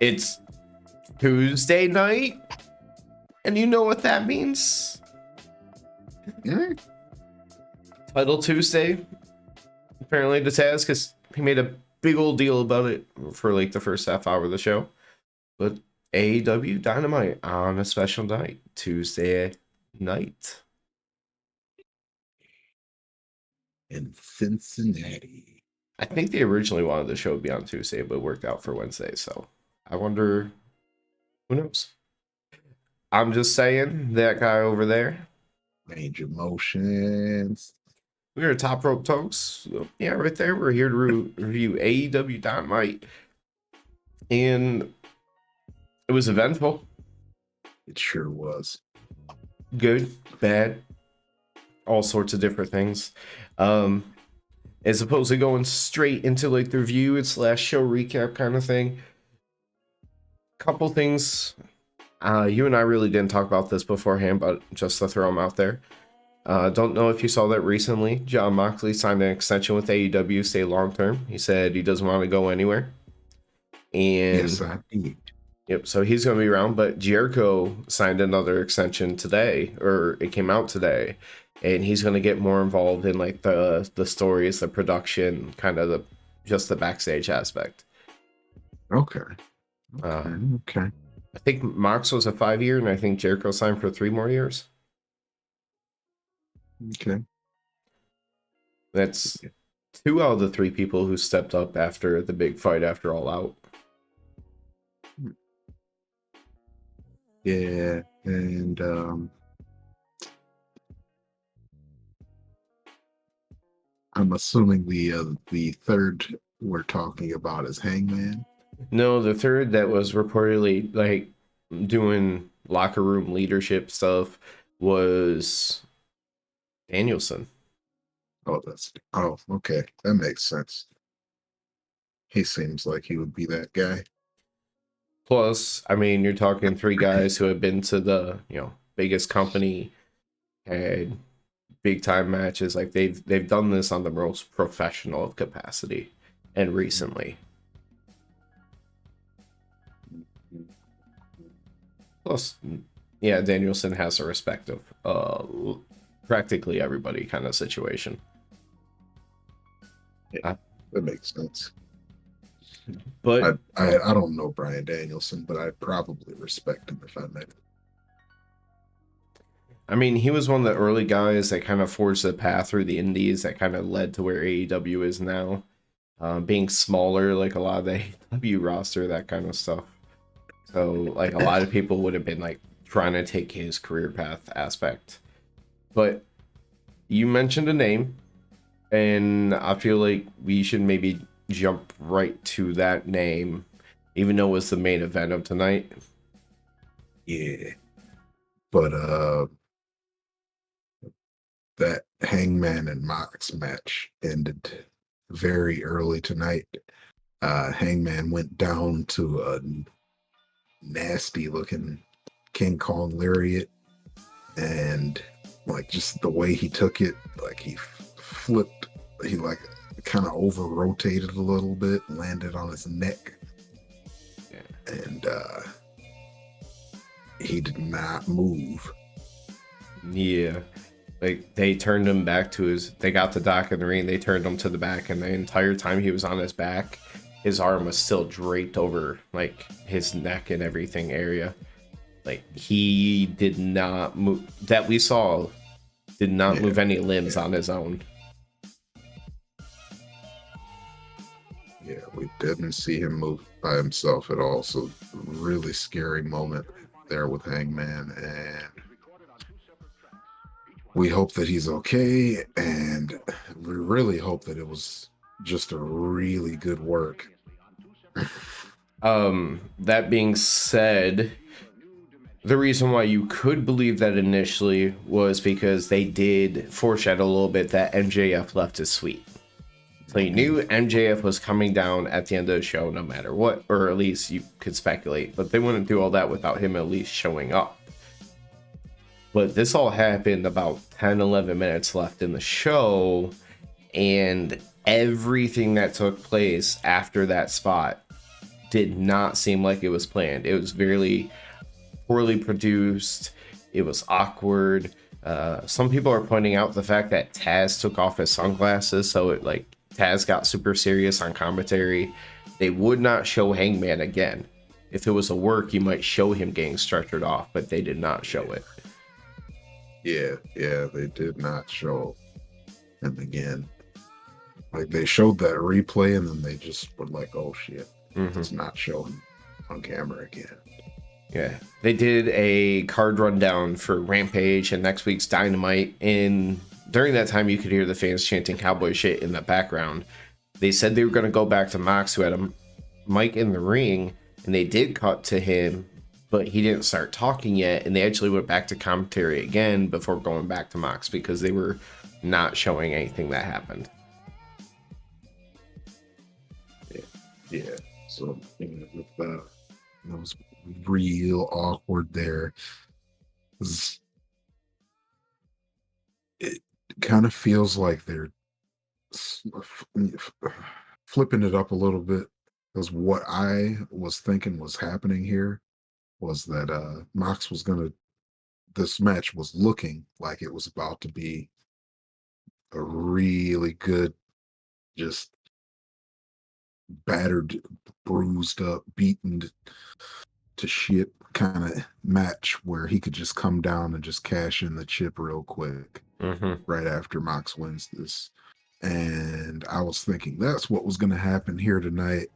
It's Tuesday night, and you know what that means? Yeah. Title Tuesday. Apparently to Taz, because he made a big old deal about it for like the first half hour of the show. But AEW Dynamite on a special night, Tuesday night. In Cincinnati. I think they originally wanted the show to be on Tuesday, but it worked out for Wednesday. So I wonder, who knows? I'm just saying, that guy over there. Major Motions. We're at Top Rope Tokes. Yeah, right there. We're here to review AEW Dynamite. And it was eventful. It sure was. Good, bad, all sorts of different things. As opposed to going straight into like the review and / show recap kind of thing. Couple things. You and I really didn't talk about this beforehand, but just to throw them out there. Don't know if you saw that recently. Jon Moxley signed an extension with AEW, stay long term. He said he doesn't want to go anywhere. And yes, I did. Yep, so he's going to be around, but Jericho signed another extension today, or it came out today, and he's going to get more involved in like the stories, the production, kind of just the backstage aspect. Okay. Okay. I think Mox was a 5-year, and I think Jericho signed for 3 more years. Okay. That's 2 out of the 3 people who stepped up after the big fight after All Out. Yeah, and I'm assuming the third we're talking about is Hangman. No, the third that was reportedly like doing locker room leadership stuff was Danielson. Oh, okay. That makes sense. He seems like he would be that guy. Plus, I mean, you're talking 3 guys who have been to the, biggest company, had big time matches. Like they've done this on the most professional of capacity, and recently. Plus, yeah, Danielson has a respect of practically everybody kind of situation. Yeah, that makes sense. But I don't know Bryan Danielson, but I'd probably respect him if I met him. I mean, he was one of the early guys that kind of forged the path through the indies that kind of led to where AEW is now. Being smaller, like a lot of the AEW roster, that kind of stuff. So, like, a lot of people would have been, like, trying to take his career path aspect. But you mentioned a name, and I feel like we should maybe jump right to that name, even though it was the main event of tonight. Yeah. But that Hangman and Mox match ended very early tonight. Hangman went down to a nasty looking King Kong lariat, and like just the way he took it, like he flipped, he like kind of over rotated a little bit, landed on his neck, and he did not move. Yeah, like they turned him back to they got the dock in the ring, they turned him to the back, and the entire time he was on his back, his arm was still draped over like his neck and everything area. Like he did not move, that we saw, did not move any limbs on his own. Yeah, we didn't see him move by himself at all. So really scary moment there with Hangman, and we hope that he's okay, and we really hope that it was just a really good work. That being said, the reason why you could believe that initially was because they did foreshadow a little bit that MJF left his suite. So you knew MJF was coming down at the end of the show no matter what, or at least you could speculate, but they wouldn't do all that without him at least showing up. But this all happened about 10-11 minutes left in the show, and everything that took place after that spot did not seem like it was planned. It was very poorly produced. It was awkward. Some people are pointing out the fact that Taz took off his sunglasses, so it like Taz got super serious on commentary. They would not show Hangman again. If it was a work, you might show him getting stretchered off, but they did not show it. Yeah, they did not show him again. Like they showed that replay and then they just were like, oh shit, let's not show him on camera again. Yeah, they did a card rundown for Rampage and next week's Dynamite, and during that time you could hear the fans chanting cowboy shit in the background. They said they were going to go back to Mox, who had a mic in the ring, and they did cut to him, but he didn't start talking yet, and they actually went back to commentary again before going back to Mox because they were not showing anything that happened. Yeah. So it was real awkward there. It kind of feels like they're flipping it up a little bit, because what I was thinking was happening here was that Mox was gonna this match was looking like it was about to be a really good, just battered, bruised up, beaten to shit kind of match where he could just come down and just cash in the chip real quick right after Mox wins this. And I was thinking that's what was going to happen here tonight.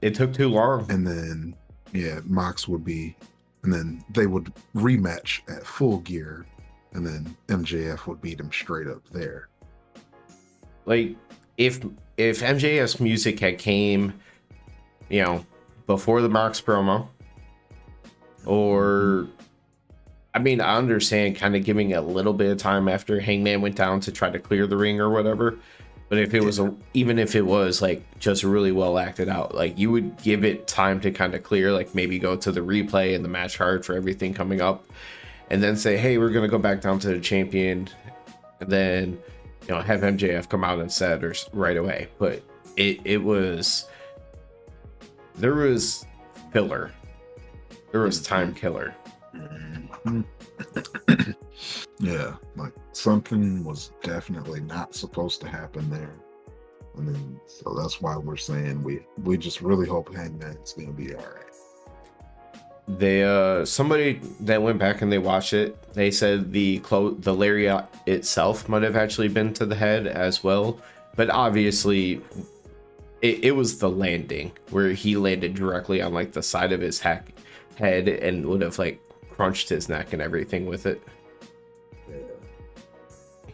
It took too long. And then, yeah, Mox would be, and then they would rematch at Full Gear, and then MJF would beat him straight up there. Like, if MJF's music had came, before the Mox promo, or, I mean, I understand kind of giving a little bit of time after Hangman went down to try to clear the ring or whatever. But if it was even if it was like just really well acted out, like you would give it time to kind of clear, like maybe go to the replay and the match card for everything coming up, and then say, hey, we're gonna go back down to the champion, and then have MJF come out and set or right away. But there was filler, there was time killer. Yeah, like something was definitely not supposed to happen there. I mean, so that's why we're saying we just really hope Hangman's gonna be all right. They somebody that went back and they watched it, they said the lariat itself might have actually been to the head as well, but obviously it was the landing where he landed directly on like the side of his head and would have like crunched his neck and everything with it.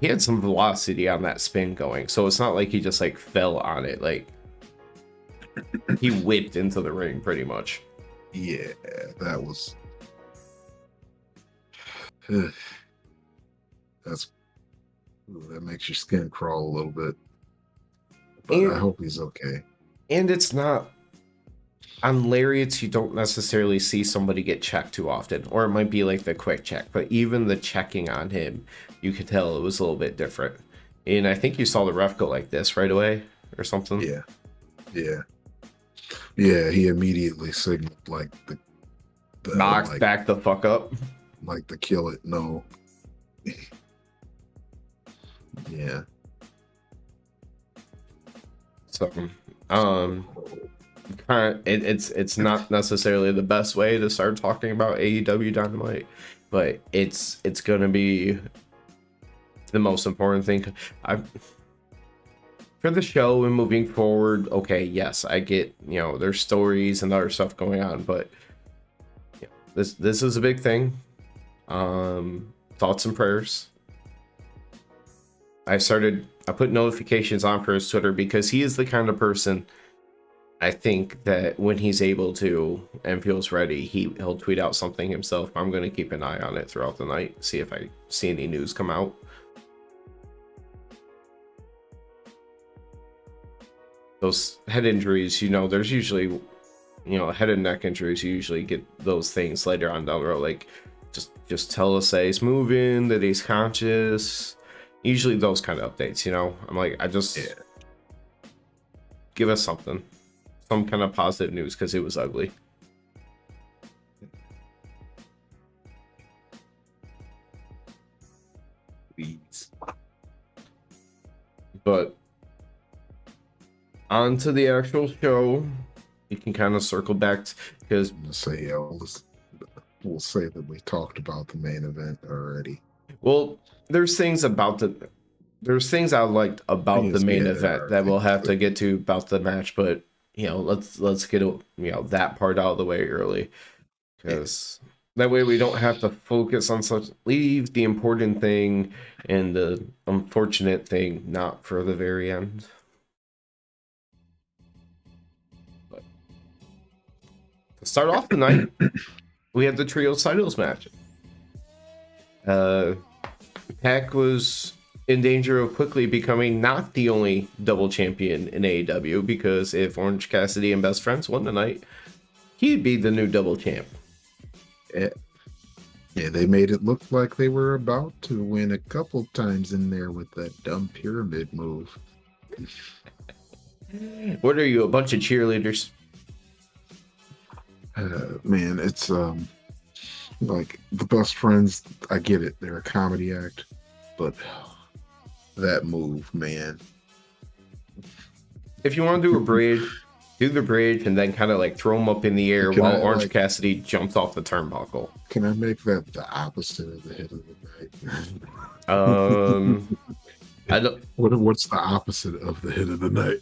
He had some velocity on that spin going, so it's not like he just like fell on it. Like he whipped into the ring pretty much. Yeah, that makes your skin crawl a little bit. But I hope he's okay. And it's not on lariats, you don't necessarily see somebody get checked too often, or it might be like the quick check, but even the checking on him, you could tell it was a little bit different. And I think you saw the ref go like this right away or something. Yeah, he immediately signaled like the Knocked like, back the fuck up, like the kill it. No. Yeah. So it's not necessarily the best way to start talking about AEW Dynamite, but it's gonna be the most important thing for the show and moving forward. Okay, yes, I get there's stories and other stuff going on, but this is a big thing. Thoughts and prayers. I put notifications on for his Twitter because he is the kind of person, I think, that when he's able to and feels ready, he'll tweet out something himself. I'm going to keep an eye on it throughout the night, see if I see any news come out. Those head injuries, there's usually, head and neck injuries, you usually get those things later on down the road. Like, just tell us that he's moving, that he's conscious. Usually those kind of updates, I'm like, give us something. some kind of positive news because it was ugly. Weeds. But on to the actual show. We can kind of circle back because We'll say that we talked about the main event already. Well, there's things I liked about the main event that we'll have to get to about the match, but let's get that part out of the way early, because that way we don't have to focus on leave the important thing and the unfortunate thing not for the very end. But to start off the night, we had the trios titles match. Pac was in danger of quickly becoming not the only double champion in AEW, because if Orange Cassidy and Best Friends won tonight, he'd be the new double champ. Yeah, they made it look like they were about to win a couple times in there with that dumb pyramid move. What are you, a bunch of cheerleaders? Man, it's like the Best Friends. I get it; they're a comedy act, but that move, man. If you want to do a bridge, do the bridge and then kind of like throw them up in the air while Orange Cassidy jumps off the turnbuckle. Can I make that the opposite of the hit of the night? I don't. What's the opposite of the hit of the night?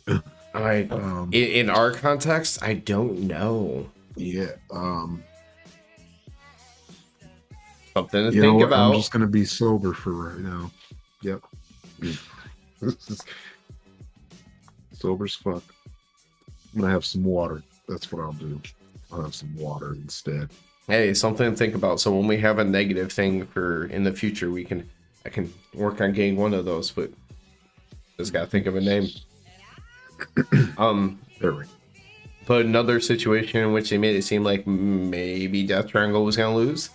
In our context, I don't know. Yeah. Something to think about. I'm just gonna be sober for right now. Yep. Sober as fuck. I'm gonna have some water. That's what I'll do. I'll have some water instead. Hey, something to think about. So when we have a negative thing for in the future, I can work on getting one of those, but just gotta think of a name. There we go. But another situation in which they made it seem like maybe Death Triangle was gonna lose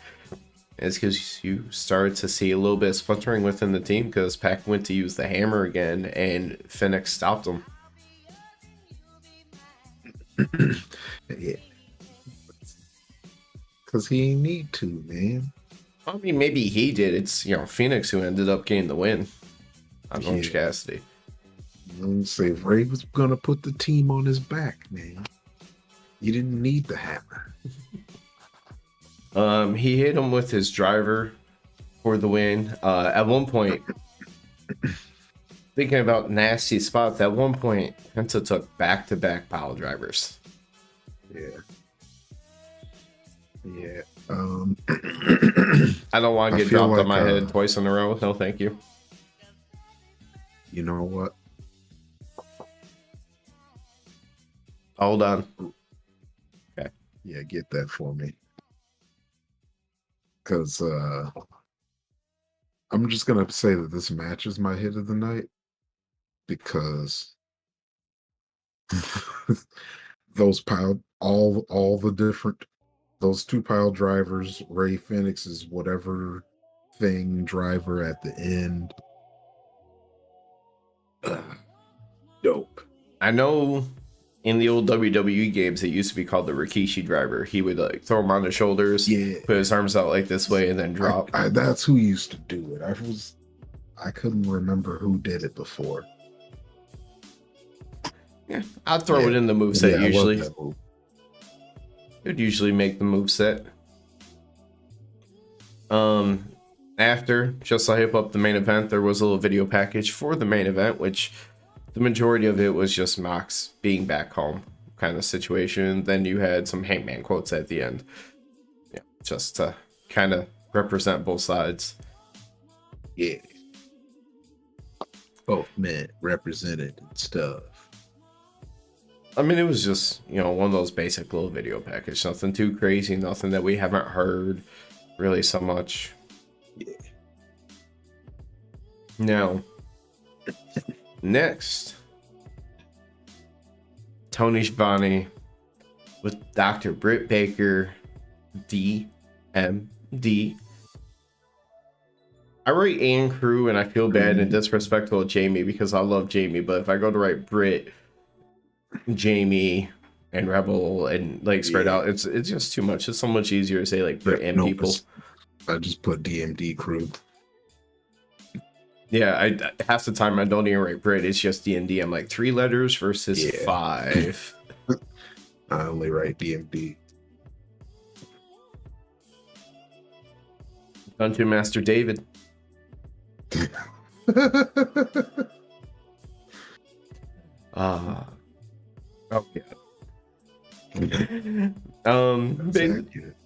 is because you started to see a little bit of splintering within the team, because Pac went to use the hammer again and Phoenix stopped him. Yeah. Because he ain't need to, man. I mean, maybe he did. It's, Phoenix who ended up getting the win on Orange Cassidy. Say Ray was gonna put the team on his back, man. You didn't need the hammer. He hit him with his driver for the win. At one point, thinking about nasty spots, at one point, Penta took back-to-back pile drivers. Yeah. I don't want to get dropped on my head twice in a row. No, thank you. You know what? Hold on. Okay. Yeah, get that for me. Because I'm just gonna say that this match is my hit of the night, because those those two pile drivers, Ray Phoenix's whatever thing driver at the end. Dope. I know in the old WWE games, it used to be called the Rikishi driver. He would throw him on the shoulders, put his arms out like this way, and then drop. That's who used to do it. I couldn't remember who did it before. Yeah, I'd throw it in the moveset usually. It would usually make the moveset. After, just to hype up the main event, there was a little video package for the main event, which the majority of it was just Mox being back home kind of situation. Then you had some Hangman quotes at the end. Yeah, just to kind of represent both sides. Yeah. Both men represented and stuff. I mean, it was just, one of those basic little video package. Nothing too crazy, nothing that we haven't heard really so much. Yeah. Now, next, Tony Schiavone with Dr. Britt Baker, DMD. I write and crew, and I feel bad and disrespectful of Jamie because I love Jamie, but if I go to write Britt, Jamie, and Rebel and like spread Yeah. out. It's just too much. It's so much easier to say like Yeah. Brit and No, people. I just put DMD crew. Yeah, I half the time I don't even write Brit. It's just D&D. I'm like 3 letters versus Yeah. 5. I only write DMD. Dungeon Master David. Ah. Okay. That's accurate.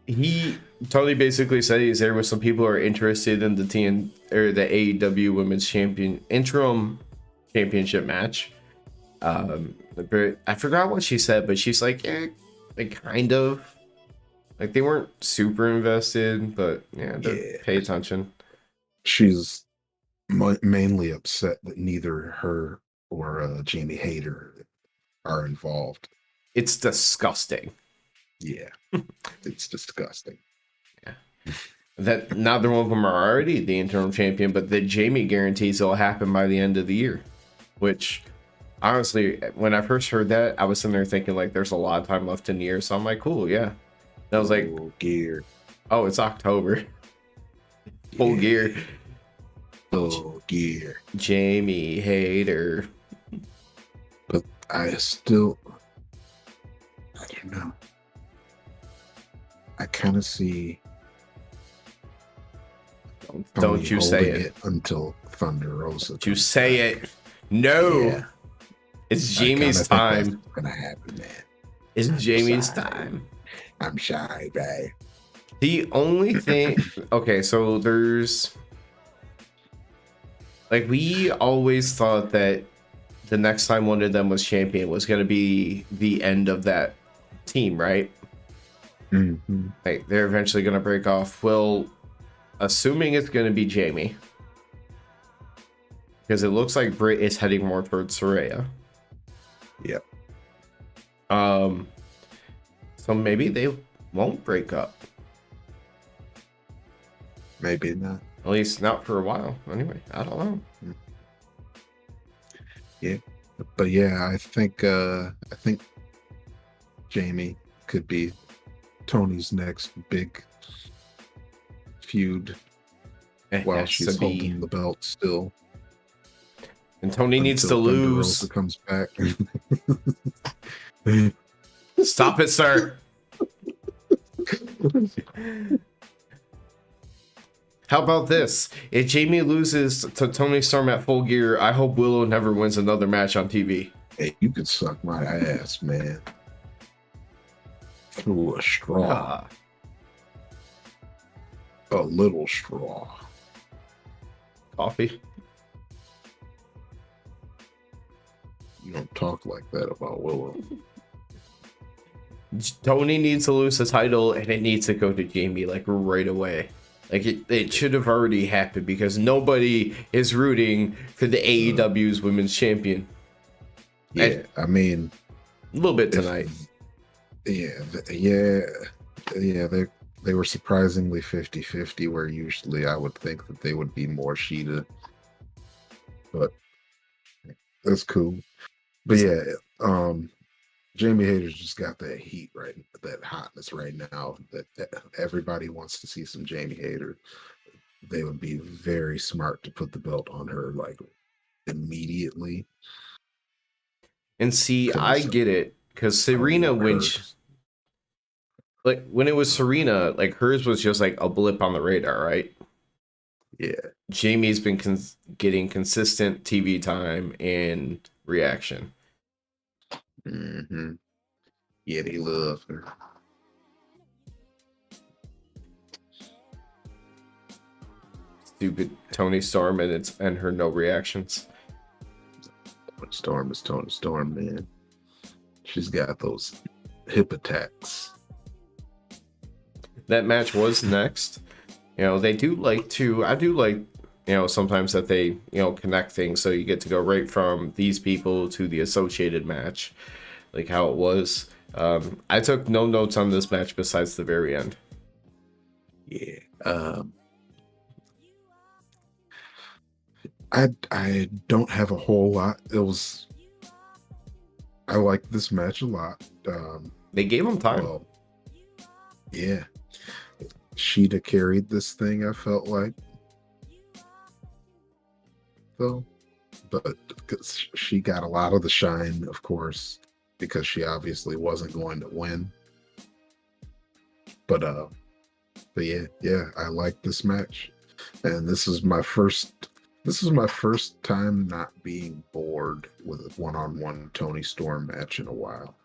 He totally basically said he's there with some people who are interested in the the AEW Women's Champion interim championship match. But I forgot what she said, but she's like, yeah, like kind of. Like they weren't super invested, but yeah, pay attention. She's mainly upset that neither her or Jamie Hayter are involved. It's disgusting. Yeah, it's disgusting. Yeah. That neither one of them are already the interim champion, but that Jamie guarantees it'll happen by the end of the year. Which, honestly, when I first heard that, I was sitting there thinking like, there's a lot of time left in the year. So I'm like, cool, yeah. And I was like, gear. Oh, it's October. Full gear. Full gear. Jamie Hayter. But I don't know. I kind of see. Don't you say it until Thunder Rosa. You say it. No. Yeah. It's Jamie's time. That's gonna happen, man. It's Jamie's time. I'm shy, babe. The only thing. Okay, so there's. Like, we always thought that the next time one of them was champion was going to be the end of that team, right? Mm-hmm. Like, they're eventually going to break off. Well, assuming it's going to be Jamie. Because it looks like Britt is heading more towards Soraya. Yep. So maybe they won't break up. Maybe not. At least not for a while. Anyway, I don't know. Yeah, but yeah, I think Jamie could be Tony's next big feud while she's holding the belt still. And Tony needs to lose. Rosa comes back. Stop it, sir. How about this? If Jamie loses to Tony Storm at Full Gear, I hope Willow never wins another match on TV. Hey, you could suck my ass, man. Through a straw. A little straw. Coffee. You don't talk like that about Willow. Tony needs to lose the title, and it needs to go to Jamie, like, right away. Like, it should have already happened, because nobody is rooting for the AEW's women's champion. Yeah, I mean... A little bit tonight. They were surprisingly 50-50, where usually I would think that they would be more Sheeta. But that's cool. But yeah, Jamie Hayter's just got that heat right, that hotness right now that everybody wants to see some Jamie Hayter. They would be very smart to put the belt on her like immediately. And see, I get it, because Serena, when it was Serena, like hers was just like a blip on the radar, right? Yeah. Jamie's been getting consistent TV time and reaction. Mm-hmm. Yeah, they love her. Stupid Tony Storm and her no reactions. Storm is Tony Storm, man. She's got those hip attacks. That match was next. You know, they do like to. I do like, you know, sometimes that they, connect things, so you get to go right from these people to the associated match, like how it was. I took no notes on this match besides the very end. Yeah. I don't have a whole lot. I like this match a lot. They gave him time. Well, yeah, Sheeta carried this thing. I felt like though, but 'cause she got a lot of the shine, of course, because she obviously wasn't going to win. But yeah, I like this match, and this is my first. This is my first time not being bored with a one-on-one Tony Storm match in a while.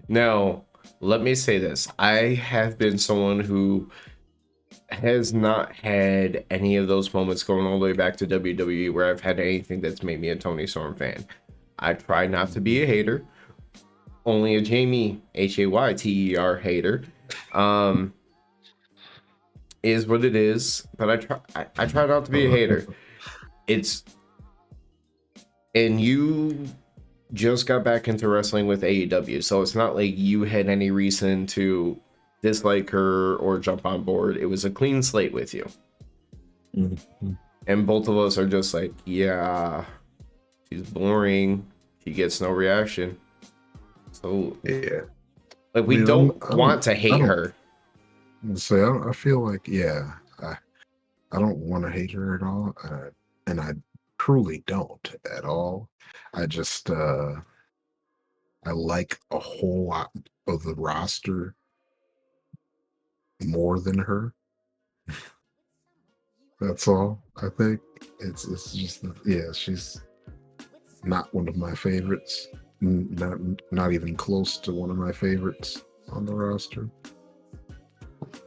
Now, let me say this. I have been someone who has not had any of those moments going all the way back to WWE where I've had anything that's made me a Tony Storm fan. I try not to be a hater. Only a Jamie Hayter hater. Is what it is, but I try not to be a hater. And you just got back into wrestling with AEW, so it's not like you had any reason to dislike her or jump on board. It was a clean slate with you. Mm-hmm. And both of us are just like, yeah, she's boring. She gets no reaction. So yeah, like we don't want to hate her. Say I feel like I don't want to hate her at all, and I truly don't at all. I just I like a whole lot of the roster more than her. That's all. I think it's just she's not one of my favorites. Not even close to one of my favorites on the roster.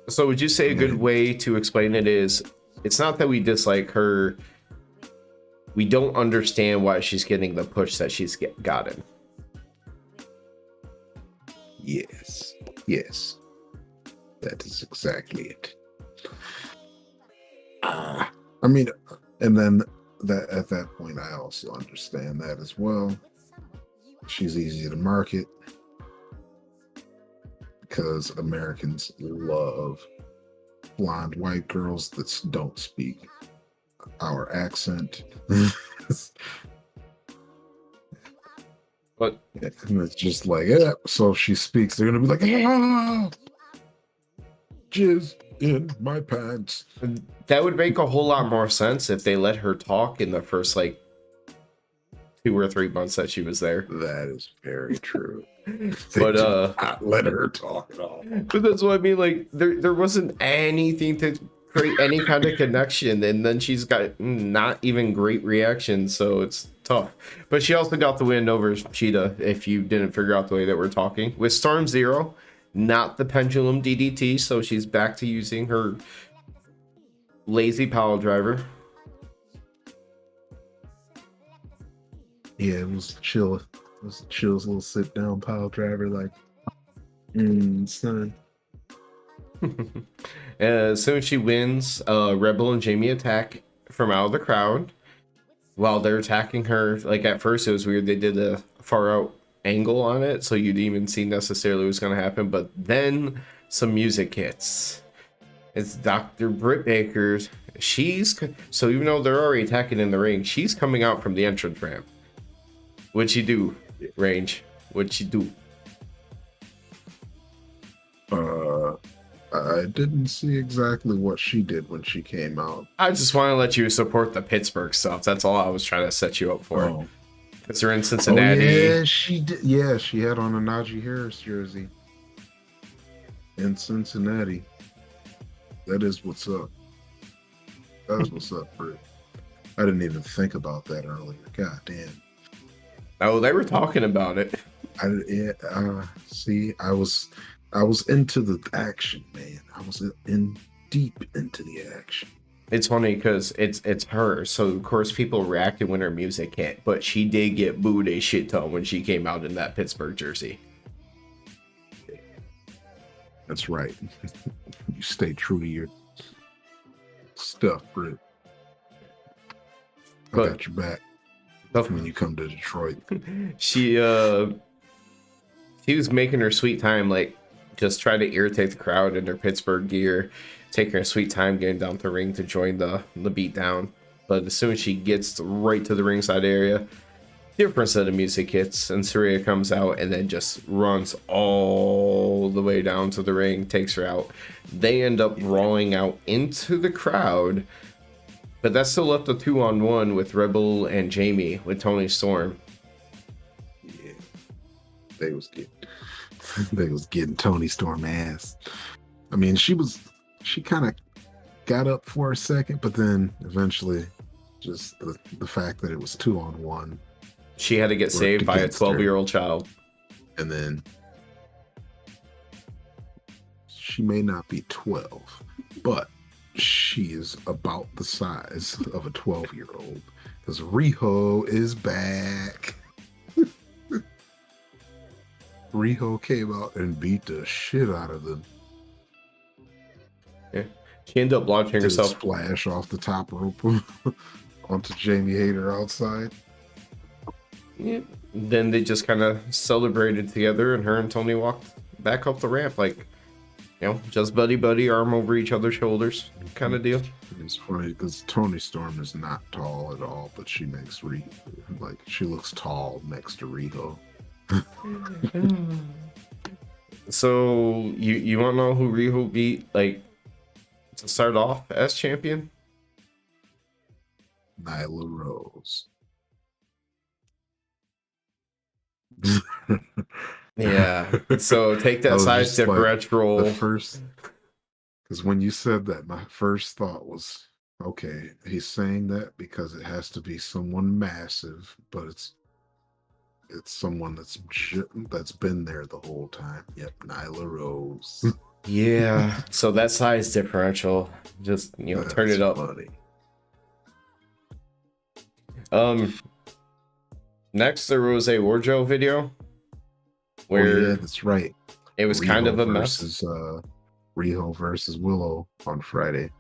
So would you say a good way to explain it is it's not that we dislike her, we don't understand why she's getting the push that she's gotten. Yes, that is exactly it. I mean, and then that at that point, I also understand that as well. She's easy to market because Americans love blonde white girls that don't speak our accent. But and it's just like, yeah, so if she speaks, they're gonna be like, jizz in my pants. That would make a whole lot more sense if they let her talk in the first like 2 or 3 months that she was there. That is very true. But not let her talk at all. But that's what I mean. Like there wasn't anything to create any kind of connection, and then she's got not even great reactions, so it's tough. But she also got the win over Cheetah. If you didn't figure out the way that we're talking with Storm Zero, not the pendulum DDT, so she's back to using her lazy pile driver. Yeah, it was chill. It was a chill little sit down pile driver, like, son. As soon as she wins, Rebel and Jamie attack from out of the crowd while they're attacking her. Like at first, it was weird. They did a far out angle on it, so you didn't even see necessarily what's going to happen. But then some music hits. It's Dr. Britt Baker's. So even though they're already attacking in the ring, she's coming out from the entrance ramp. What'd she do, Range? What'd she do? I didn't see exactly what she did when she came out. I just want to let you support the Pittsburgh stuff. That's all I was trying to set you up for. Oh. Because they're in Cincinnati. Oh, yeah, she did. Yeah, she had on a Najee Harris jersey in Cincinnati. That is what's up. That's what's up, Britt. I didn't even think about that earlier. God damn. Oh, they were talking about it. See, I was into the action, man. I was in deep into the action. It's funny because it's her, so of course people reacted when her music hit, but she did get booed a shit ton when she came out in that Pittsburgh jersey. That's right. You stay true to your stuff, Britt. I got your back. When you come to Detroit. She was making her sweet time, like just try to irritate the crowd in her Pittsburgh gear, taking her sweet time getting down to the ring to join the beat down. But as soon as she gets right to the ringside area, different set of music hits, and Saraya comes out and then just runs all the way down to the ring, takes her out. They end up rolling out into the crowd, but that still left a 2-on-1 with Rebel and Jamie with Tony Storm. Yeah, they was getting Tony Storm ass. I mean, she kind of got up for a second, but then eventually, just the fact that it was 2-on-1. She had to get saved by a 12-year-old child. And then she may not be 12, but she is about the size of a 12-year-old. Because Riho is back. Riho came out and beat the shit out of them. Yeah. She ended up launching herself. Splash off the top rope onto Jamie Hayter outside. Yeah. Then they just kind of celebrated together, and her and Tony walked back up the ramp, like, just buddy, arm over each other's shoulders, kind of deal. It's funny because Tony Storm is not tall at all, but she makes she looks tall next to Riho. So you want to know who Riho beat, like, to start off as champion? Nyla Rose. Yeah. So take that size differential. Like the first, because when you said that, my first thought was, okay, he's saying that because it has to be someone massive, but it's someone that's been there the whole time. Yep, Nyla Rose. Yeah. So that size differential, just turn it up. Funny. Next there was a wardrobe video where that's right. It was Riho kind of a mess. Riho versus Willow on Friday.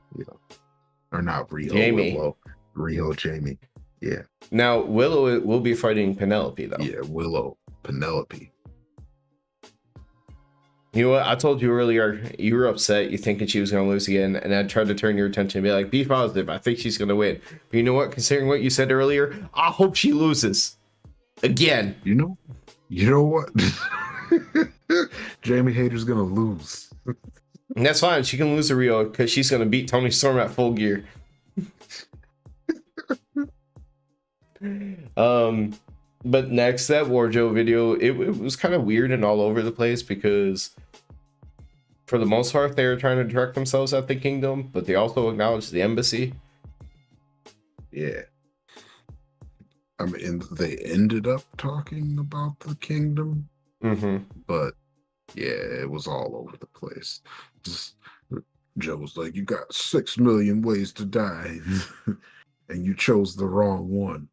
Or not Riho, Jamie. Willow. Riho, Jamie. Yeah. Now Willow will be fighting Penelope though. Yeah, Willow, Penelope. You know what? I told you earlier, you were upset. You thinking she was going to lose again, and I tried to turn your attention and be like, be positive. I think she's going to win. But you know what? Considering what you said earlier, I hope she loses again. You know what? Jamie Hayter's going to lose. And that's fine. She can lose to Rio because she's going to beat Tony Storm at Full Gear. But next, that wardrobe video, it was kind of weird and all over the place because for the most part, they were trying to direct themselves at the kingdom, but they also acknowledged the embassy. Yeah. I mean, they ended up talking about the kingdom, but yeah, it was all over the place. Joe was like, you got 6 million ways to die, and you chose the wrong one.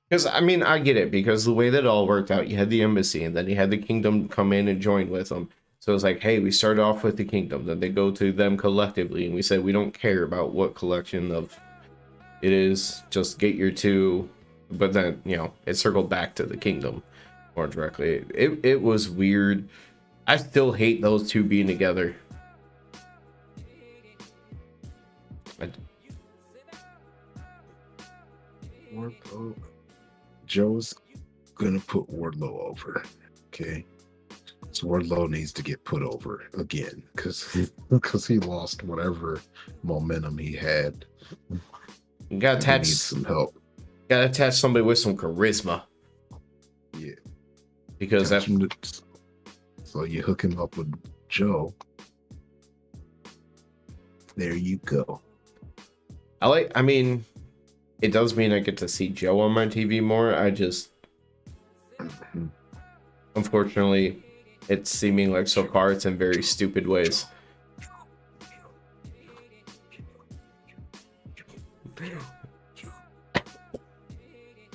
Because, I mean, I get it, because the way that it all worked out, you had the embassy, and then you had the kingdom come in and join with them. So it's like, hey, we started off with the kingdom, then they go to them collectively, and we said we don't care about what collection of it is, just get your two. But then, it circled back to the kingdom more directly. It was weird. I still hate those two being together. Joe's gonna put Wardlow over, okay? So Wardlow needs to get put over again because he lost whatever momentum he had. You gotta attach some help. Gotta attach somebody with some charisma. Yeah, because so you hook him up with Joe. There you go. I mean, it does mean I get to see Joe on my TV more. I just, unfortunately, it's seeming like so far it's in very stupid ways.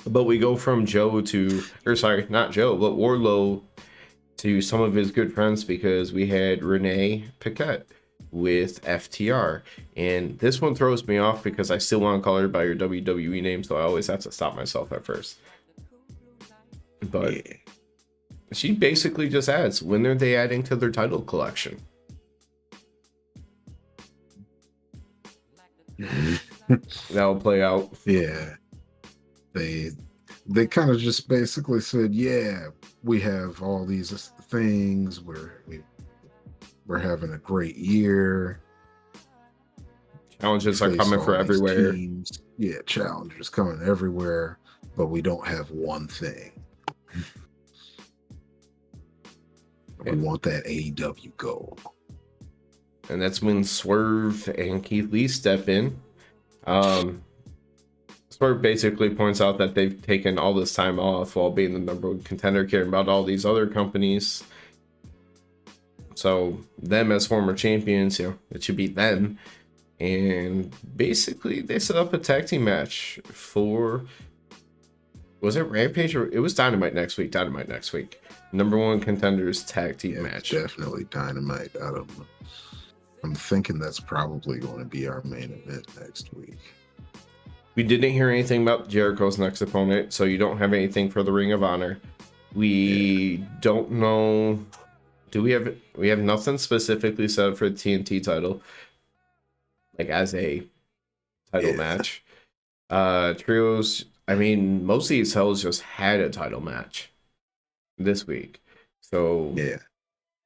But we go from Joe to, or sorry, not Joe, but Wardlow to some of his good friends, because we had Renee Paquette with FTR, and this one throws me off because I still want to call her by your WWE name, so I always have to stop myself at first. But yeah. She basically just adds, when are they adding to their title collection? That'll play out. Yeah. they they kind of just basically said, yeah, we have all these things, we're having a great year. We Challenges are faced coming for all these everywhere. teams. Yeah, challengers coming everywhere, but we don't have one thing. Yeah. We want that AEW gold. And that's when Swerve and Keith Lee step in. Swerve basically points out that they've taken all this time off while being the number one contender, caring about all these other companies. So them as former champions, it should be them. And basically they set up a tag team match for, was it Rampage or it was Dynamite next week? Dynamite next week. Number one contenders tag team match. Definitely Dynamite. I don't know. I'm thinking that's probably going to be our main event next week. We didn't hear anything about Jericho's next opponent, so you don't have anything for the Ring of Honor. We don't know. Do we have nothing specifically set up for the TNT title, like as a title match? Trios. I mean, most of these cells just had a title match this week, so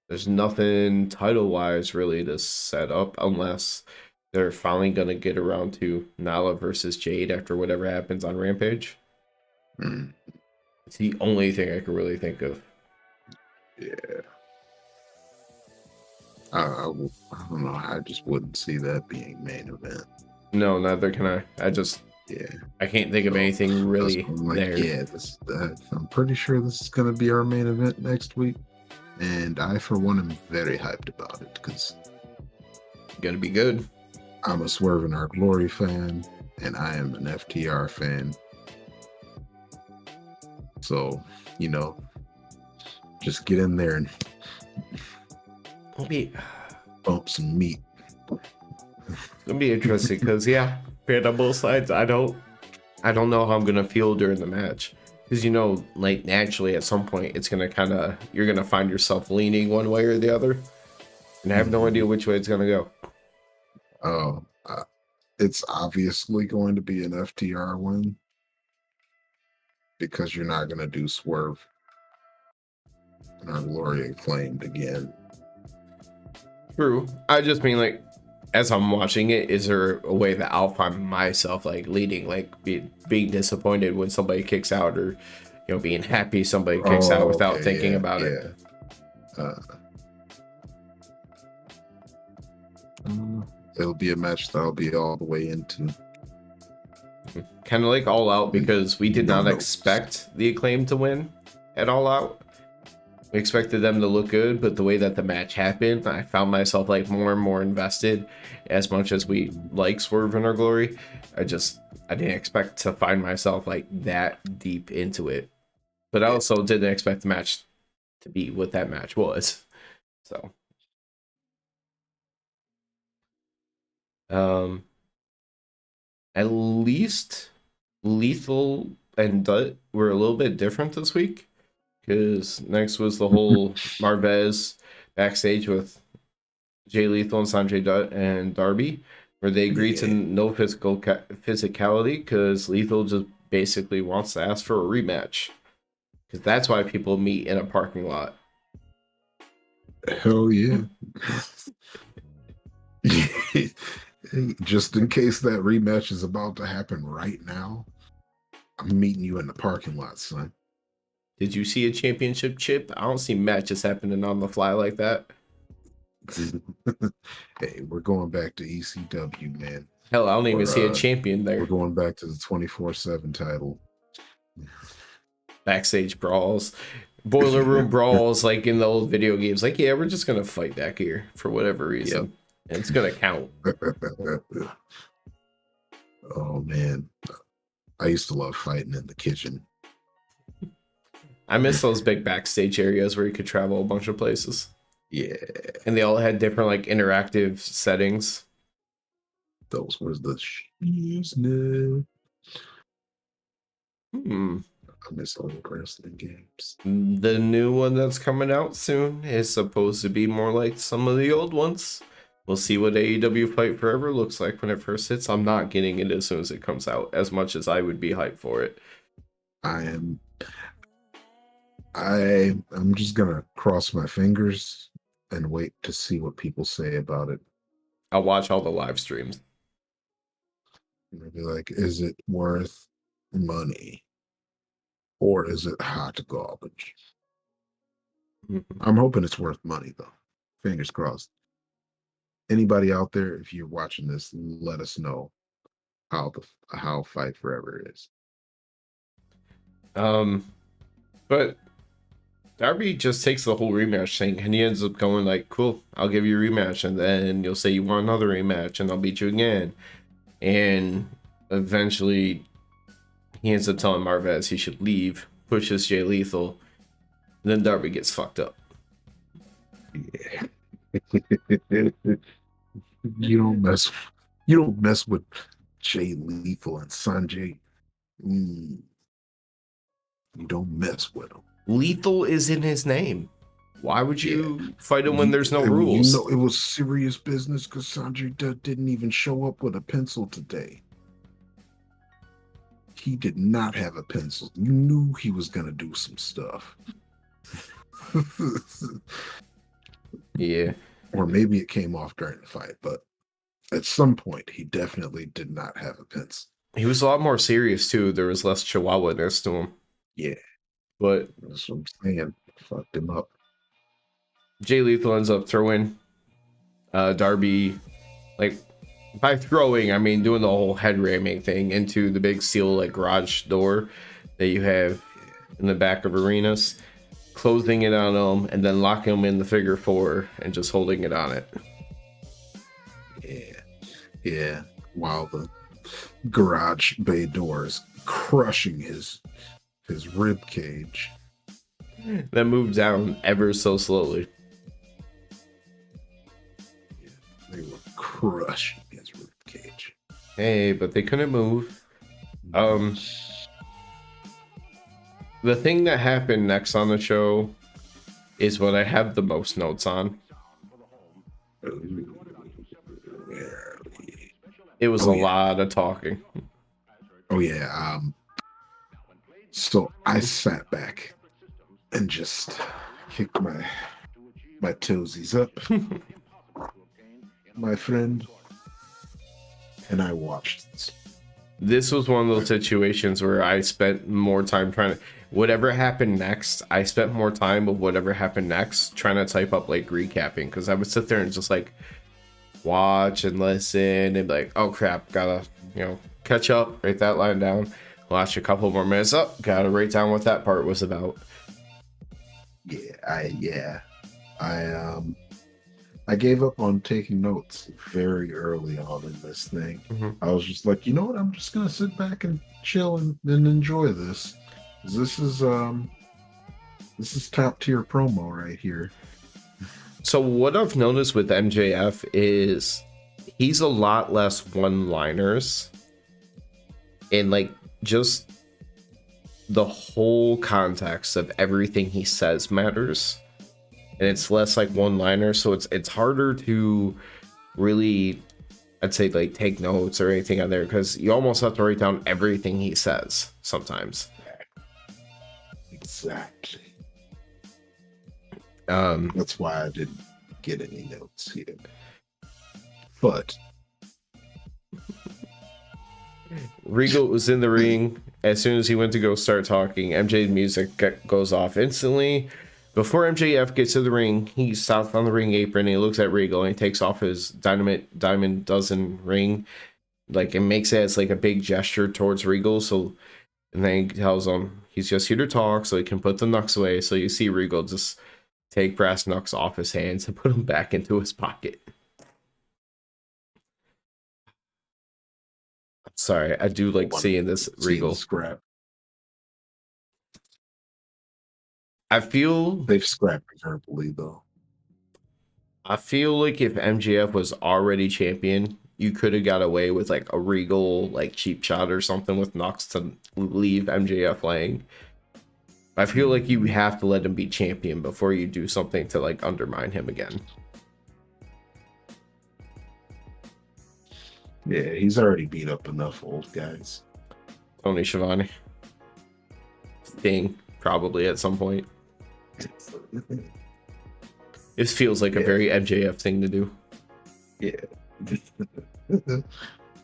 there's nothing title wise really to set up unless they're finally gonna get around to Nala versus Jade after whatever happens on Rampage. It's the only thing I can really think of. Yeah. I don't know. I just wouldn't see that being main event. No, neither can I. I can't think of anything really there. Yeah, I'm pretty sure this is going to be our main event next week. And I, for one, am very hyped about it because it's going to be good. I'm a Swerve in Our Glory fan, and I am an FTR fan. So, just get in there and bump some meat. It's gonna be interesting because fan on both sides. I don't know how I'm gonna feel during the match because like naturally at some point it's gonna you're gonna find yourself leaning one way or the other, and I have no idea which way it's gonna go. Oh, it's obviously going to be an FTR win because you're not gonna do Swerve and Our Glory Acclaimed again. True. I just mean like, as I'm watching it, is there a way that I'll find myself like leading, like being disappointed when somebody kicks out, or being happy somebody kicks out without thinking about it? It'll be a match that I'll be all the way into. Kind of like All Out, because we did not expect the Acclaim to win at All Out. We expected them to look good, but the way that the match happened, I found myself like more and more invested. As much as we like Swerve in Our Glory, I didn't expect to find myself like that deep into it. But I also didn't expect the match to be what that match was. So, at least Lethal and Dutt were a little bit different this week, because next was the whole Marvez backstage with Jay Lethal and Sanjay Dutt and Darby, where they agreed to no physicality because Lethal just basically wants to ask for a rematch, because that's why people meet in a parking lot. Hell yeah. Just in case that rematch is about to happen right now, I'm meeting you in the parking lot, son. Did you see a championship chip? I don't see matches happening on the fly like that. Hey, we're going back to ECW, man. Hell, I don't even see a champion there. We're going back to the 24/7 title. Backstage brawls, boiler room brawls, like in the old video games. Like, yeah, we're just gonna fight back here for whatever reason. Yep. And it's gonna count. Oh man, I used to love fighting in the kitchen. I miss those big backstage areas where you could travel a bunch of places. Yeah. And they all had different like interactive settings. Those were the shiznit. I miss old wrestling games. The new one that's coming out soon is supposed to be more like some of the old ones. We'll see what AEW Fight Forever looks like when it first hits. I'm not getting it as soon as it comes out, as much as I would be hyped for it. I am. I'm just gonna cross my fingers and wait to see what people say about it. I'll watch all the live streams. And I'll be like, is it worth money or is it hot garbage? Mhm. I'm hoping it's worth money though. Fingers crossed. Anybody out there, if you're watching this, let us know how Fight Forever is. Um, but Darby just takes the whole rematch thing, and he ends up going like, "Cool, I'll give you a rematch," and then you'll say you want another rematch, and I'll beat you again. And eventually, he ends up telling Marvez he should leave, pushes Jay Lethal, and then Darby gets fucked up. Yeah. you don't mess you don't mess with Jay Lethal and Sanjay. Mm, you don't mess with them. Lethal is in his name. Why would Yeah. you fight him when there's no You rules? know it was serious business because Sanjay Dutt didn't even show up with a pencil today. He did not have a pencil. You knew he was gonna do some stuff. Yeah. Or maybe it came off during the fight, but at some point he definitely did not have a pencil. He was a lot more serious too. There was less chihuahua-ness to him. Yeah, But that's what I'm saying. Fucked him up. Jay Lethal ends up throwing Darby, like, by throwing, I mean doing the whole head ramming thing into the big steel like garage door that you have in the back of arenas, closing it on him, and then locking him in the figure four and just holding it on it. Yeah, yeah. While the garage bay doors crushing his rib cage. That moved down ever so slowly. Yeah, they were crushing his rib cage. Hey, but they couldn't move. The thing that happened next on the show is what I have the most notes on. It was a Oh yeah. lot of talking. Oh yeah. So I sat back and just kicked my toesies up, my friend, and I watched this. This was one of those situations where I spent more time trying to, whatever happened next, I spent more time with whatever happened next trying to type up like recapping, because I would sit there and just like watch and listen and be like, oh crap, gotta, catch up, write that line down, watch a couple more minutes up, gotta write down what that part was about. I gave up on taking notes very early on in this thing. Mm-hmm. I was just like, you know what? I'm just gonna sit back and chill and enjoy this. This is top tier promo right here. So what I've noticed with MJF is he's a lot less one-liners, and like just the whole context of everything he says matters, and it's less like one-liner, so it's harder to really, I'd say, like take notes or anything on there, because you almost have to write down everything he says sometimes. Exactly. That's why I didn't get any notes here. But Regal was in the ring. As soon as he went to go start talking, MJ's music goes off instantly. Before MJF gets to the ring, he stops on the ring apron and he looks at Regal and he takes off his diamond dozen ring, like, and makes it as like a big gesture towards Regal. So, and then he tells him he's just here to talk so he can put the knucks away. So you see Regal just take brass knucks off his hands and put them back into his pocket. Sorry, I do like seeing this Regal. Scrap. I feel They've scrapped verbally though. I feel like if MJF was already champion, you could have got away with like a Regal like cheap shot or something with Knox to leave MJF laying. I feel like you have to let him be champion before you do something to like undermine him again. Yeah, he's already beat up enough old guys. Tony Schiavone. Sting, probably at some point. It feels like a very MJF thing to do. Yeah. I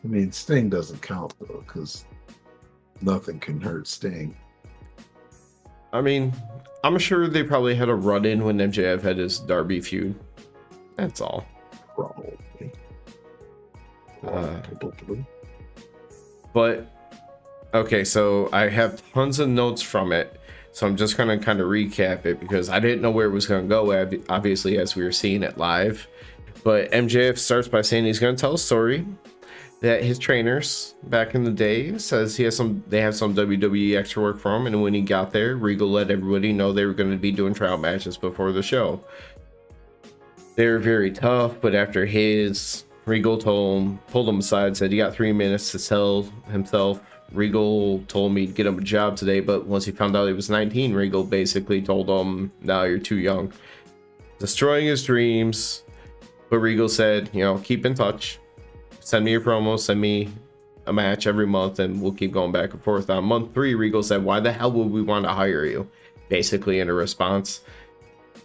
mean, Sting doesn't count though, because nothing can hurt Sting. I mean, I'm sure they probably had a run-in when MJF had his Darby feud. That's all. Probably. But okay, so I have tons of notes from it, so I'm just gonna kind of recap it because I didn't know where it was gonna go. Obviously, as we were seeing it live, but MJF starts by saying he's gonna tell a story that his trainers back in the day says they have some WWE extra work for him, and when he got there, Regal let everybody know they were going to be doing tryout matches before the show. They were very tough, but after Regal pulled him aside, said he got 3 minutes to sell himself. Regal told me to get him a job today, but once he found out he was 19, Regal basically told him, "No, you're too young," destroying his dreams. But Regal said, keep in touch. Send me your promo, send me a match every month, and we'll keep going back and forth. On month 3, Regal said, "Why the hell would we want to hire you?" Basically in a response.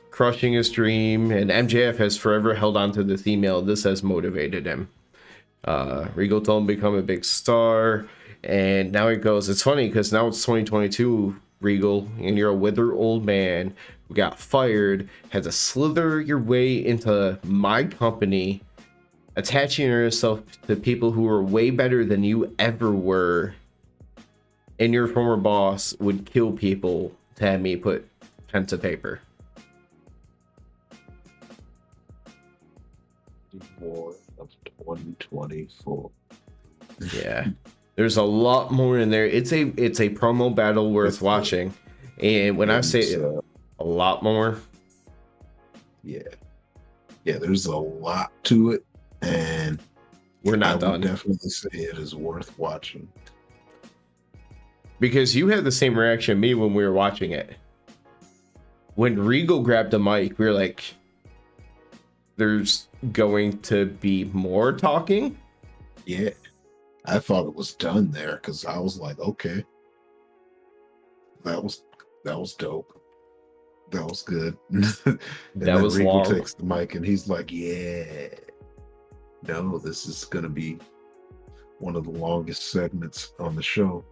Crushing his dream, and MJF has forever held on to this email. This has motivated him. Regal told him to become a big star, and now he goes, it's funny because now it's 2022, Regal, and you're a withered old man who got fired, had to slither your way into my company, attaching yourself to people who are way better than you ever were, and your former boss would kill people to have me put pen to paper. War of 2024. Yeah, there's a lot more in there. It's a promo battle worth watching, and when I say a lot more, there's a lot to it. And we're not done. I would definitely say it is worth watching. Because you had the same reaction to me when we were watching it. When Regal grabbed the mic, we were like, there's going to be more talking? Yeah. I thought it was done there because I was like, okay. That was dope. That was good. And that was Regal long. Takes the mic and he's like, yeah. No, this is going to be one of the longest segments on the show.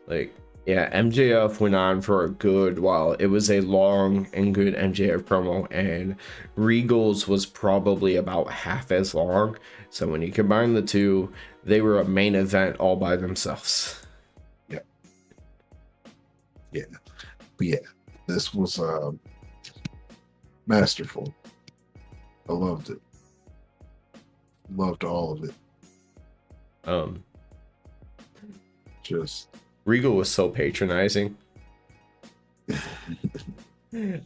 Like, yeah, MJF went on for a good while. It was a long and good MJF promo, and Regal's was probably about half as long. So when you combine the two, they were a main event all by themselves. Yeah. Yeah. But yeah, this was masterful. I loved it. Loved all of it. Just Regal was so patronizing.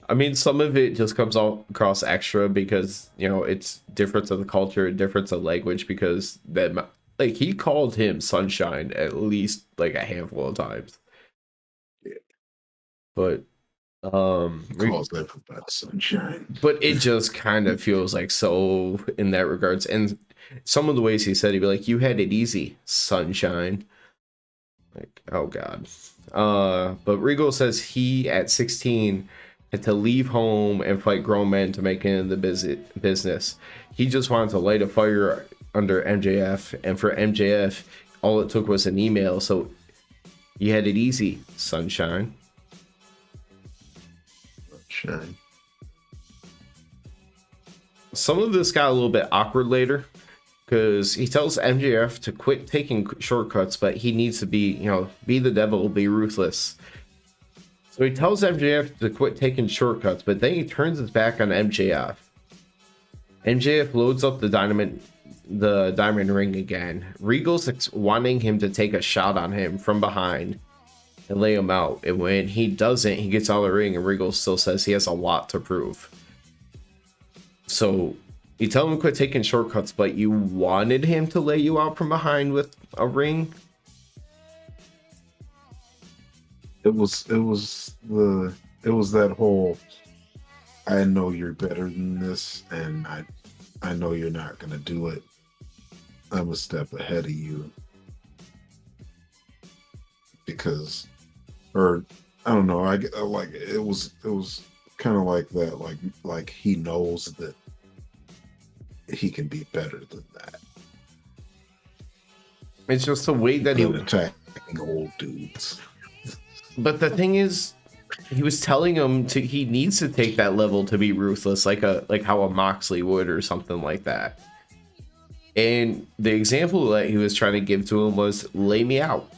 I mean, some of it just comes across extra because, it's difference of the culture, difference of language, because that, like, he called him Sunshine at least like a handful of times. Yeah. But calls everybody Sunshine. But it just kind of feels like so in that regards. And some of the ways he said, he'd be like, "You had it easy, Sunshine." Like, oh God. But Regal says he, at 16, had to leave home and fight grown men to make it in the business. He just wanted to light a fire under MJF, and for MJF, all it took was an email. So you had it easy, Sunshine. Sunshine. Some of this got a little bit awkward later, because he tells MJF to quit taking shortcuts, but he needs to be the devil, be ruthless. So he tells MJF to quit taking shortcuts, but then he turns his back on MJF. MJF loads up the diamond ring again. Regal's wanting him to take a shot on him from behind and lay him out. And when he doesn't, he gets out of the ring, and Regal still says he has a lot to prove. So you tell him to quit taking shortcuts, but you wanted him to lay you out from behind with a ring? It was that whole, I know you're better than this, and I know you're not gonna do it. I'm a step ahead of you. because, or I don't know, I like it was kind of like that, like he knows that he can be better than that. It's just the way that Than attacking old dudes. But the thing is, he was telling him he needs to take that level to be ruthless, like how a Moxley would or something like that. And the example that he was trying to give to him was lay me out.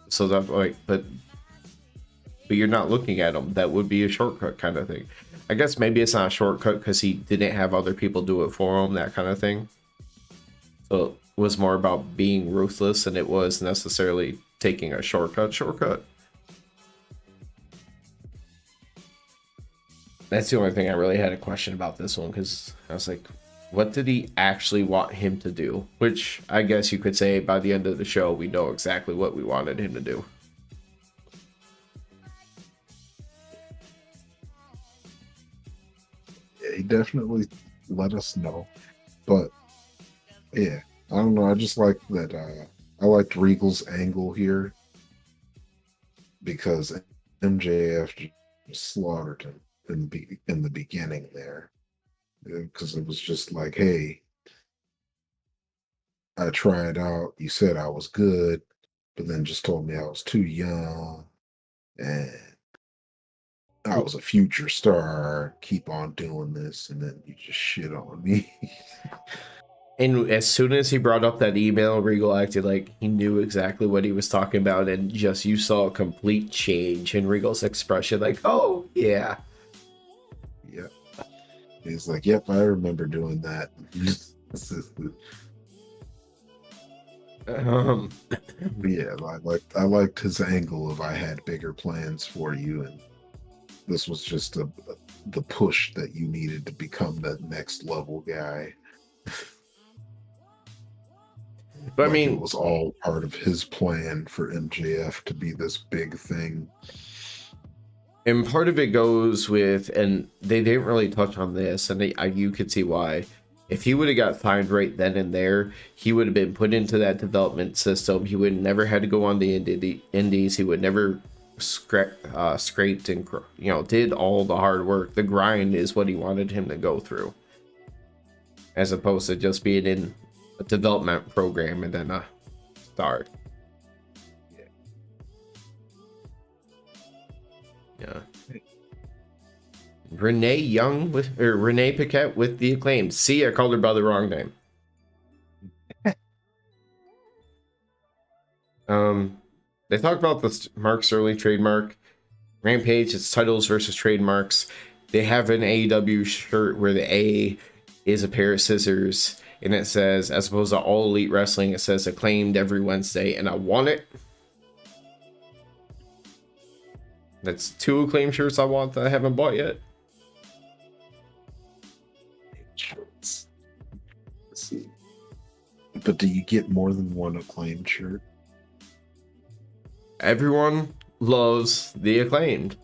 So that's like, but you're not looking at him. That would be a shortcut kind of thing. I guess maybe it's not a shortcut because he didn't have other people do it for him, that kind of thing. So it was more about being ruthless than it was necessarily taking a shortcut. That's the only thing I really had a question about this one, because I was like, what did he actually want him to do? Which I guess you could say by the end of the show, we know exactly what we wanted him to do. Yeah, he definitely let us know. But yeah, I don't know. I just like that. I liked Regal's angle here because MJF just slaughtered him in the beginning there, because it was just like, hey, I tried out. You said I was good, but then just told me I was too young and I was a future star. Keep on doing this, and then you just shit on me. And as soon as he brought up that email, Regal acted like he knew exactly what he was talking about, and just you saw a complete change in Regal's expression, like, oh yeah. Yep. He's like, yep, I remember doing that. Yeah, I liked his angle of I had bigger plans for you, and this was just the push that you needed to become that next level guy. But Like I it mean, was all part of his plan for MJF to be this big thing. and part of it goes with, and they didn't really touch on this, and you could see why. If he would have got signed right then and there, he would have been put into that development system. He would never had to go on the indies. He would never scraped and did all the hard work. The grind is what he wanted him to go through, as opposed to just being in a development program and then a star. Yeah. Renee Paquette with the Acclaimed. See, I called her by the wrong name. They talk about the Mark's early trademark. Rampage, it's titles versus trademarks. They have an AEW shirt where the A is a pair of scissors, and it says, as opposed to All Elite Wrestling, it says Acclaimed every Wednesday, and I want it. That's 2 Acclaimed shirts I want that I haven't bought yet. Let's see. But do you get more than one Acclaimed shirt? Everyone loves the Acclaimed.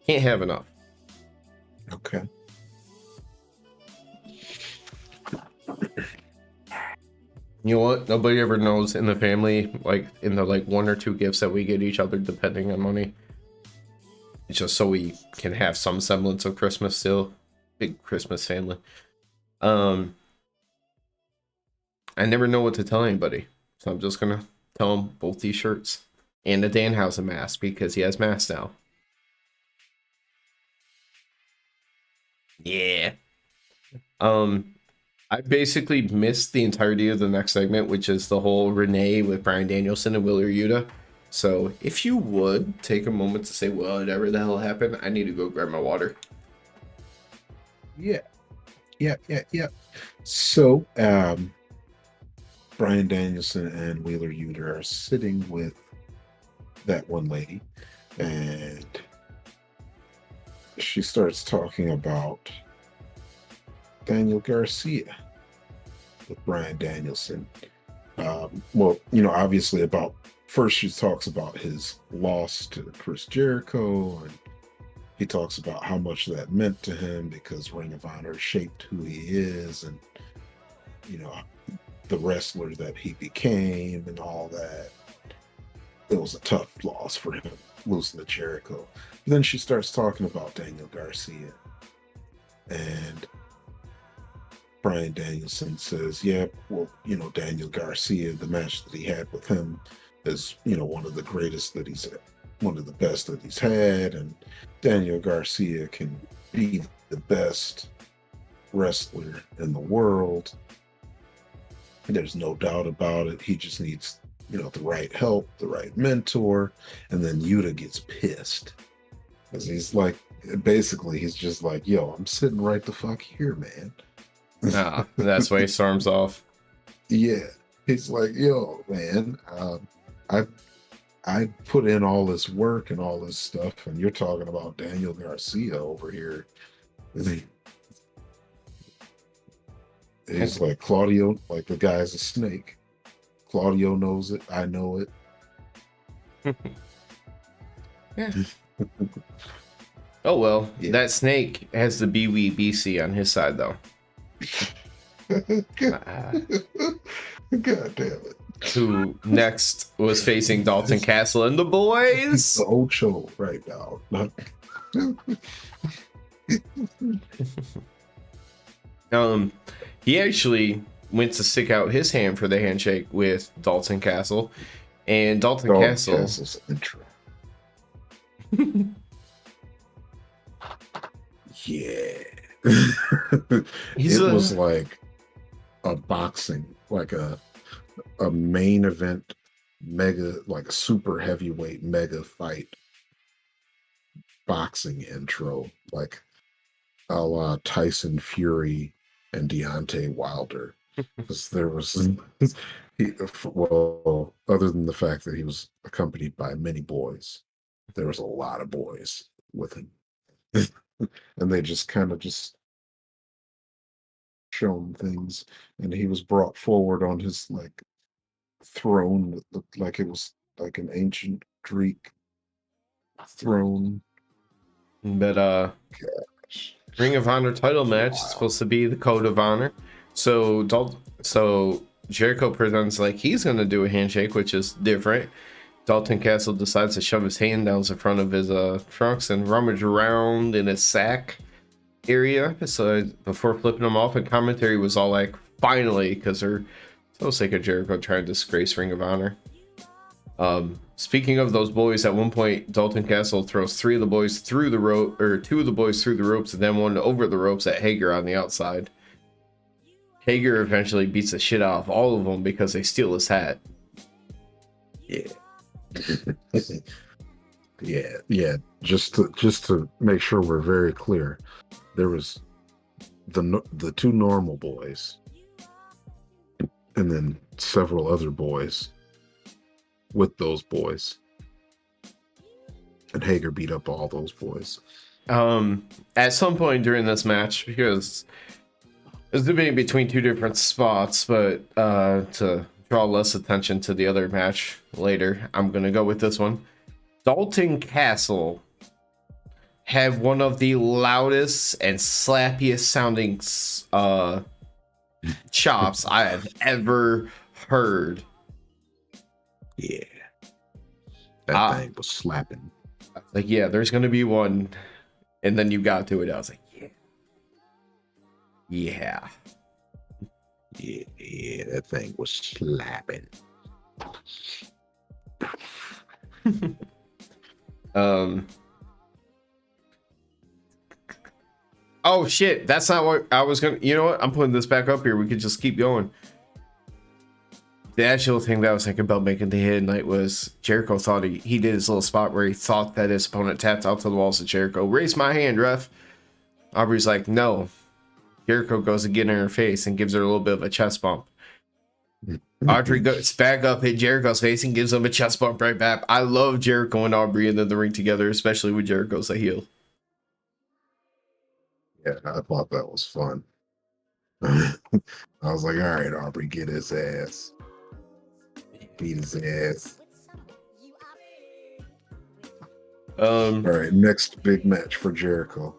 Can't have enough. Okay. You know what? Nobody ever knows in the family, like in the 1 or 2 gifts that we get each other depending on money. It's just so we can have some semblance of Christmas still. Big Christmas family. I never know what to tell anybody. So I'm just gonna tell them both these shirts. And the Danhausen mask, because he has masks now. Yeah. I basically missed the entirety of the next segment, which is the whole Renee with Bryan Danielson and Wheeler Yuta. So if you would take a moment to say whatever the hell happened, I need to go grab my water. Yeah. So, Bryan Danielson and Wheeler Yuta are sitting with that one lady, and she starts talking about Daniel Garcia with Bryan Danielson. Well, obviously about first she talks about his loss to Chris Jericho, and he talks about how much that meant to him because Ring of Honor shaped who he is, and the wrestler that he became and all that. it was a tough loss for him losing to Jericho. But then she starts talking about Daniel Garcia, and Bryan Danielson says, "Yeah, well, Daniel Garcia, the match that he had with him is, one of the greatest that one of the best that he's had, and Daniel Garcia can be the best wrestler in the world. There's no doubt about it. He just needs, the right help, the right mentor." And then Yuta gets pissed because he's like, basically, he's just like, "Yo, I'm sitting right the fuck here, man." That's why he storms off. Yeah, he's like, "Yo, man, I I put in all this work and all this stuff, and you're talking about Daniel Garcia over here." He's like, "Claudio, like the guy's a snake. Claudio knows it. I know it." Yeah. Oh well, Yeah. that snake has the BWBC on his side though. God damn it. Who next was facing Dalton Castle and the boys? The Ocho right now. He actually went to stick out his hand for the handshake with Dalton Castle, and Dalton Castle's intro. Yeah. It was like a boxing, like a main event mega, like a super heavyweight mega fight boxing intro, like a la Tyson Fury and Deontay Wilder. Because there was, well, other than the fact that he was accompanied by many boys, there was a lot of boys with him. And they just kind of just shown things, and he was brought forward on his like throne that looked like it was like an ancient Greek throne. But Gosh. Ring of Honor title match is supposed to be the Code of Honor. So Jericho presents like he's gonna do a handshake, which is different. Dalton Castle decides to shove his hand down the front of his trunks and rummage around in his sack area. So before flipping him off, and commentary was all like, "Finally," because they're so sick of Jericho trying to disgrace Ring of Honor. Speaking of those boys, at one point Dalton Castle throws three of the boys through the rope, or two of the boys through the ropes, and then one over the ropes at Hager on the outside. Hager eventually beats the shit out of all of them because they steal his hat. Yeah. Yeah. Just to make sure we're very clear, there was the two normal boys, and then several other boys with those boys, and Hager beat up all those boys. At some point during this match, because there's debating between two different spots, but to draw less attention to the other match later, I'm gonna go with this one. Dalton Castle had one of the loudest and slappiest sounding chops I have ever heard. Yeah, that thing was slapping. Like, yeah, there's gonna be one, and then you got to it. I was like, yeah, that thing was slapping. Oh shit, that's not what I was gonna. You know what? I'm putting this back up here. We could just keep going. The actual thing that I was thinking about making the hidden night was Jericho thought he did his little spot where he thought that his opponent tapped out to the walls of Jericho. Raise my hand, ref. Aubrey's like, no. Jericho goes to get in her face and gives her a little bit of a chest bump. Audrey goes back up, hit Jericho's face, and gives him a chest bump right back. I love Jericho and Aubrey in the ring together, especially when Jericho's a heel. Yeah, I thought that was fun. I was like, all right, Aubrey, get his ass. Beat his ass. All right, next big match for Jericho.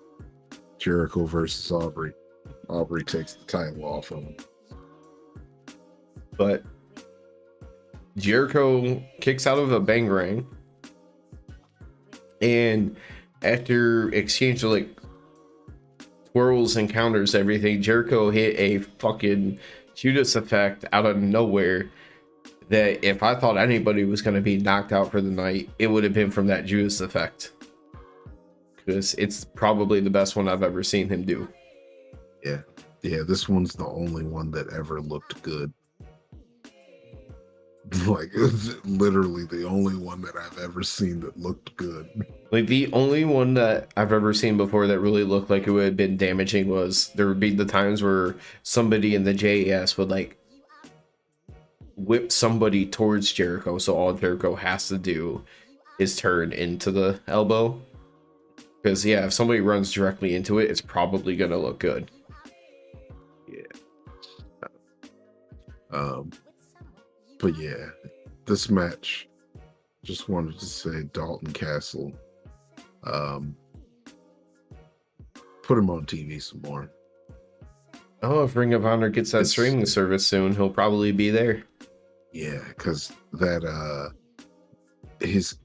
Jericho versus Aubrey. Aubrey takes the title off of him. But Jericho kicks out of a bangarang, and after exchange of like twirls and counters, everything, Jericho hit a fucking Judas effect out of nowhere. That if I thought anybody was going to be knocked out for the night, it would have been from that Judas effect, because it's probably the best one I've ever seen him do. Yeah. Yeah, this one's the only one that ever looked good. Like, it's literally the only one that I've ever seen that looked good. Like, the only one that I've ever seen before that really looked like it would have been damaging was there would be the times where somebody in the JAS would like whip somebody towards Jericho, so all Jericho has to do is turn into the elbow. Because yeah, if somebody runs directly into it, it's probably gonna look good. Yeah. But yeah, this match, just wanted to say Dalton Castle, put him on TV some more. Oh, if Ring of Honor gets that streaming service soon, he'll probably be there. Yeah, because that he's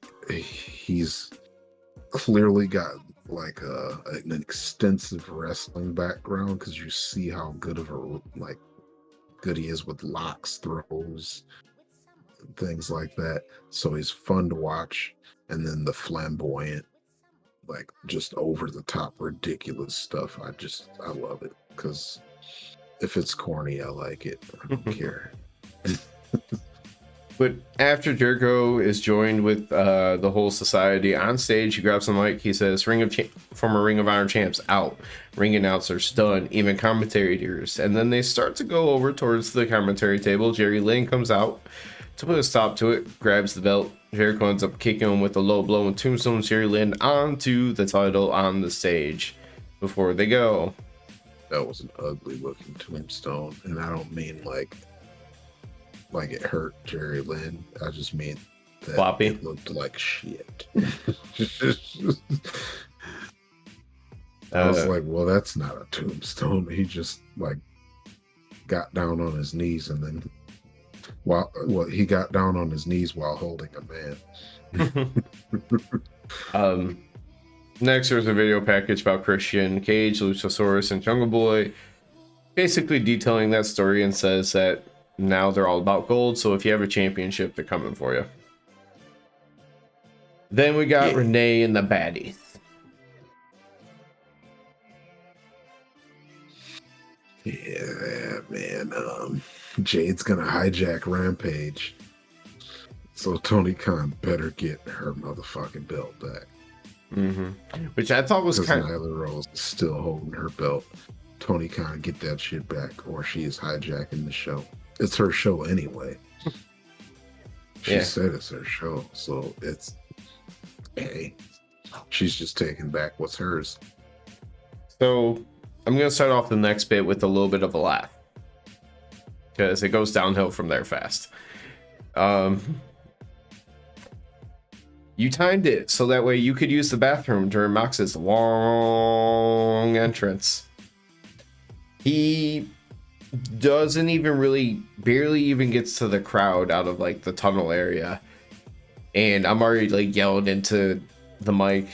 clearly got like an extensive wrestling background, because you see how good of a like good he is with locks, throws, things like that. So he's fun to watch. And then the flamboyant, like just over the top, ridiculous stuff. I love it, because if it's corny, I like it. I don't care. But after Jericho is joined with the whole society on stage, he grabs the mic. He says, former Ring of Honor champs out, ring announcers done, even commentators. And then they start to go over towards the commentary table. Jerry Lynn comes out to put a stop to it, grabs the belt. Jericho ends up kicking him with a low blow and tombstones Jerry Lynn onto the title on the stage before they go. That was an ugly looking tombstone. And I don't mean like it hurt Jerry Lynn. I just mean that Floppy. It looked like shit. I was like, well, that's not a tombstone. He just like got down on his knees, and then he got down on his knees while holding a man. Next, there's a video package about Christian Cage, Luchasaurus, and Jungle Boy, basically detailing that story, and says that now they're all about gold, so if you have a championship, they're coming for you. Then we got Renee and the baddies. Yeah, man. Jade's gonna hijack Rampage, so Tony Khan better get her motherfucking belt back. Which I thought was kind of... Nyla Rose is still holding her belt. Tony Khan, get that shit back, or she is hijacking the show. It's her show anyway. She said it's her show, so it's she's just taking back what's hers. So I'm going to start off the next bit with a little bit of a laugh, because it goes downhill from there fast. You timed it so that way you could use the bathroom during Mox's long entrance. He doesn't even really, barely even gets to the crowd out of like the tunnel area. And I'm already like yelling into the mic,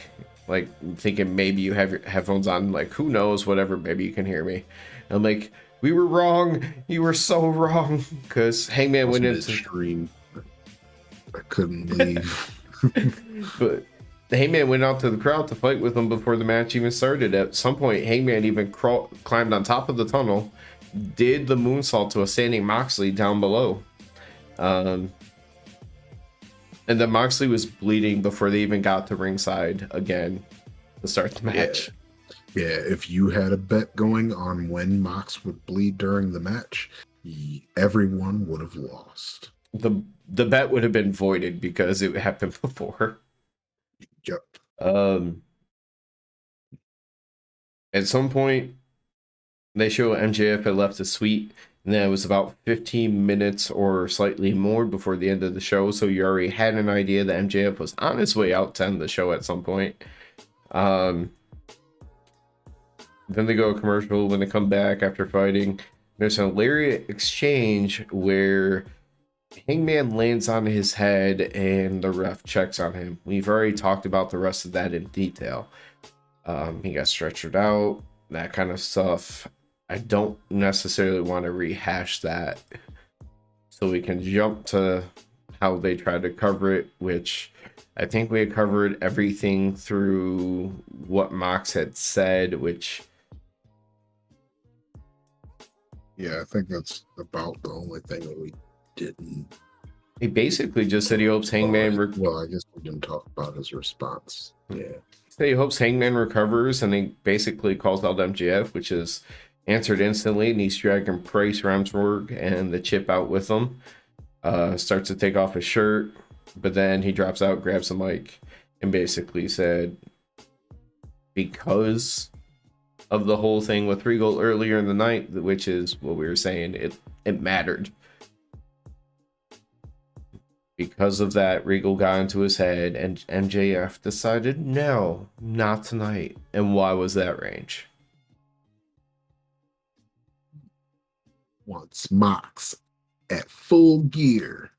like thinking maybe you have your headphones on, like who knows, whatever, maybe you can hear me. And I'm like, we were wrong. You were so wrong. Because Hangman went into stream. I couldn't leave. But Hangman went out to the crowd to fight with him before the match even started. At some point, Hangman even climbed on top of the tunnel, did the moonsault to a standing Moxley down below. And then Moxley was bleeding before they even got to ringside again to start the match. Yeah, if you had a bet going on when Mox would bleed during the match, everyone would have lost. The bet would have been voided because it happened before. Yep. At some point, they show MJF had left the suite, and then it was about 15 minutes or slightly more before the end of the show, so you already had an idea that MJF was on his way out to end the show at some point. Then they go to commercial. When they come back after fighting, there's an hilarious exchange where Hangman lands on his head and the ref checks on him. We've already talked about the rest of that in detail. He got stretchered out, that kind of stuff. I don't necessarily want to rehash that. So we can jump to how they tried to cover it, which I think we had covered everything through what Mox had said, which Yeah, I think that's about the only thing that we didn't. he basically just said he hopes Hangman. Well, I guess we didn't talk about his response. Yeah. Said he hopes Hangman recovers, and he basically calls out MJF, which is answered instantly. And he's dragging Price, Ramsburg, and the Chip out with him. Starts to take off his shirt, but then he drops out, grabs the mic, and basically said, because of the whole thing with Regal earlier in the night, which is what we were saying, it mattered. Because of that, Regal got into his head, and MJF decided, no, not tonight. And why was that, Range? Wants Mox at full gear